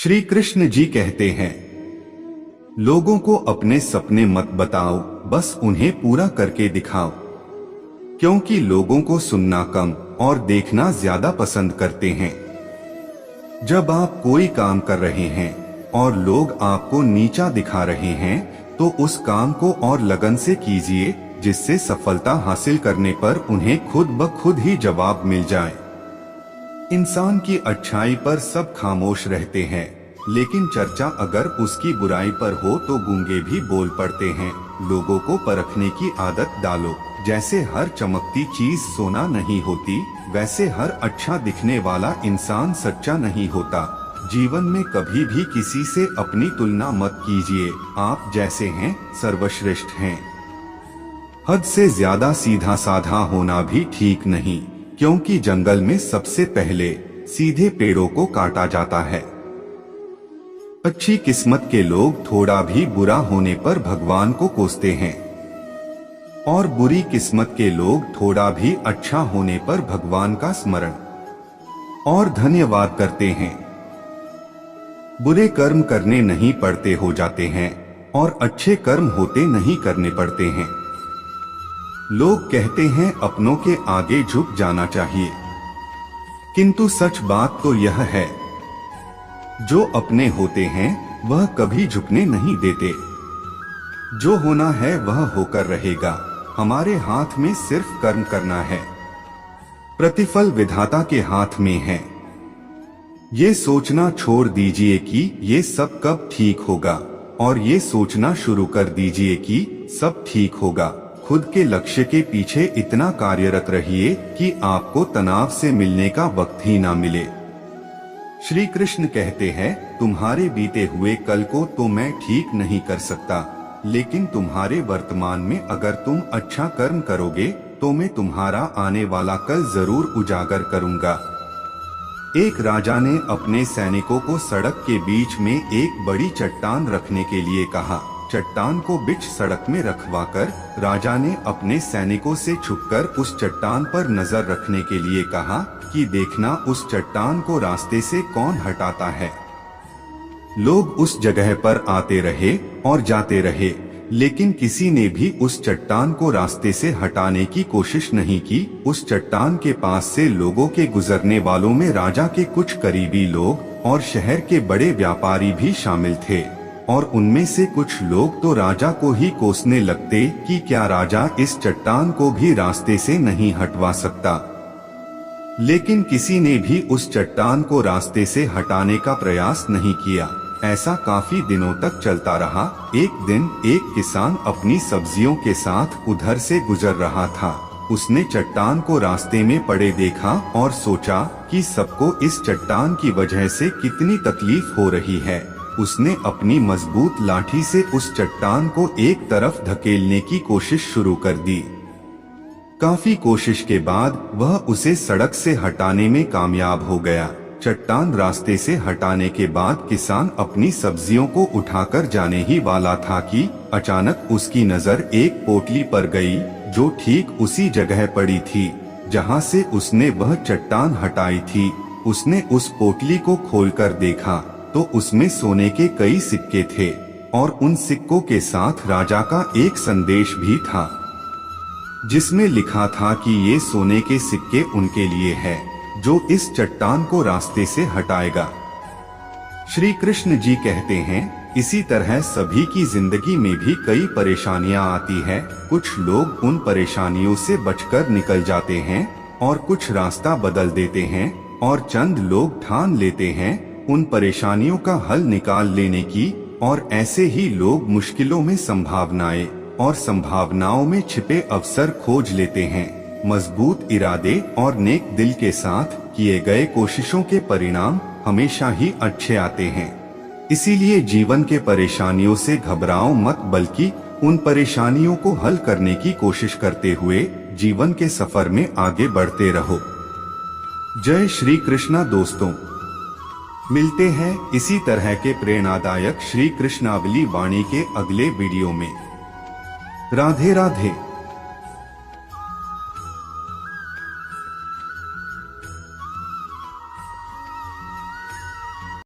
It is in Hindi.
श्री कृष्ण जी कहते हैं, लोगों को अपने सपने मत बताओ, बस उन्हें पूरा करके दिखाओ। क्योंकि लोगों को सुनना कम और देखना ज्यादा पसंद करते हैं। जब आप कोई काम कर रहे हैं और लोग आपको नीचा दिखा रहे हैं, तो उस काम को और लगन से कीजिए, जिससे सफलता हासिल करने पर उन्हें खुद ब खुद ही जवाब मिल जाए। इंसान की अच्छाई पर सब खामोश रहते हैं, लेकिन चर्चा अगर उसकी बुराई पर हो तो गूंगे भी बोल पड़ते हैं। लोगों को परखने की आदत डालो। जैसे हर चमकती चीज सोना नहीं होती, वैसे हर अच्छा दिखने वाला इंसान सच्चा नहीं होता। जीवन में कभी भी किसी से अपनी तुलना मत कीजिए। आप जैसे हैं सर्वश्रेष्ठ हैं। हद से ज्यादा सीधा साधा होना भी ठीक नहीं, क्योंकि जंगल में सबसे पहले सीधे पेड़ों को काटा जाता है। अच्छी किस्मत के लोग थोड़ा भी बुरा होने पर भगवान को कोसते हैं, और बुरी किस्मत के लोग थोड़ा भी अच्छा होने पर भगवान का स्मरण और धन्यवाद करते हैं। बुरे कर्म करने नहीं पड़ते हो जाते हैं, और अच्छे कर्म होते नहीं करने पड़ते हैं। लोग कहते हैं अपनों के आगे झुक जाना चाहिए, किंतु सच बात तो यह है, जो अपने होते हैं वह कभी झुकने नहीं देते। जो होना है वह होकर रहेगा। हमारे हाथ में सिर्फ कर्म करना है, प्रतिफल विधाता के हाथ में है। ये सोचना छोड़ दीजिए कि ये सब कब ठीक होगा, और ये सोचना शुरू कर दीजिए कि सब ठीक होगा। खुद के लक्ष्य के पीछे इतना कार्यरत रहिए कि आपको तनाव से मिलने का वक्त ही ना मिले। श्री कृष्ण कहते हैं, तुम्हारे बीते हुए कल को तो मैं ठीक नहीं कर सकता, लेकिन तुम्हारे वर्तमान में अगर तुम अच्छा कर्म करोगे तो मैं तुम्हारा आने वाला कल जरूर उजागर करूंगा। एक राजा ने अपने सैनिकों को सड़क के बीच में एक बड़ी चट्टान रखने के लिए कहा। चट्टान को बीच सड़क में रखवाकर राजा ने अपने सैनिकों से छुपकर उस चट्टान पर नजर रखने के लिए कहा कि देखना उस चट्टान को रास्ते से कौन हटाता है। लोग उस जगह पर आते रहे और जाते रहे, लेकिन किसी ने भी उस चट्टान को रास्ते से हटाने की कोशिश नहीं की। उस चट्टान के पास से लोगों के गुजरने वालों में राजा के कुछ करीबी लोग और शहर के बड़े व्यापारी भी शामिल थे, और उनमें से कुछ लोग तो राजा को ही कोसने लगते कि क्या राजा इस चट्टान को भी रास्ते से नहीं हटवा सकता। लेकिन किसी ने भी उस चट्टान को रास्ते से हटाने का प्रयास नहीं किया। ऐसा काफी दिनों तक चलता रहा। एक दिन एक किसान अपनी सब्जियों के साथ उधर से गुजर रहा था। उसने चट्टान को रास्ते में पड़े देखा और सोचा कि सबको इस चट्टान की वजह से कितनी तकलीफ हो रही है। उसने अपनी मजबूत लाठी से उस चट्टान को एक तरफ धकेलने की कोशिश शुरू कर दी। काफी कोशिश के बाद वह उसे सड़क से हटाने में कामयाब हो गया। चट्टान रास्ते से हटाने के बाद किसान अपनी सब्जियों को उठाकर जाने ही वाला था कि अचानक उसकी नजर एक पोटली पर गई, जो ठीक उसी जगह पड़ी थी जहां से उसने वह चट्टान हटाई थी। उसने उस पोटली को खोलकर देखा तो उसमें सोने के कई सिक्के थे, और उन सिक्कों के साथ राजा का एक संदेश भी था, जिसमें लिखा था कि ये सोने के सिक्के उनके लिए है जो इस चट्टान को रास्ते से हटाएगा। श्री कृष्ण जी कहते हैं, इसी तरह सभी की जिंदगी में भी कई परेशानियां आती है। कुछ लोग उन परेशानियों से बचकर निकल जाते हैं, और कुछ रास्ता बदल देते हैं, और चंद लोग ठान लेते हैं उन परेशानियों का हल निकाल लेने की, और ऐसे ही लोग मुश्किलों में संभावनाएं और संभावनाओं में छिपे अवसर खोज लेते हैं। मजबूत इरादे और नेक दिल के साथ किए गए कोशिशों के परिणाम हमेशा ही अच्छे आते हैं। इसीलिए जीवन के परेशानियों से घबराओ मत, बल्कि उन परेशानियों को हल करने की कोशिश करते हुए जीवन के सफर में आगे बढ़ते रहो। जय श्री कृष्णा दोस्तों, मिलते हैं इसी तरह के प्रेरणादायक श्री कृष्णावली वाणी के अगले वीडियो में। राधे राधे।